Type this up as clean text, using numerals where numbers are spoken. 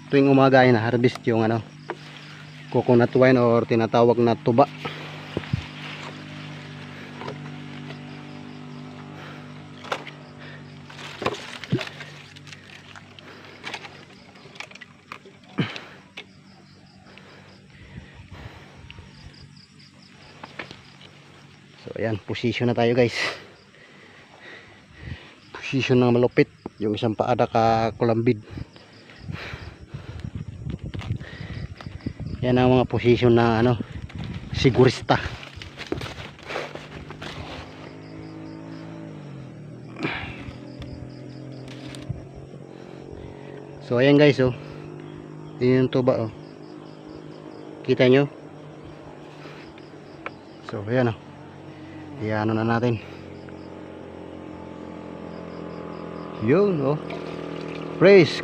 tuwing umaga ay na-harvest yung ano, coconut wine or tinatawag na tuba. So ayan, position na tayo guys. Position na malupit, yung isang paada ka kulambid. Yan ang mga position na ano, sigurista. So ayan guys, oh. Yun yung tuba, oh. Kita nyo? So ayan, oh. Iano na natin. Yun, oh. Praise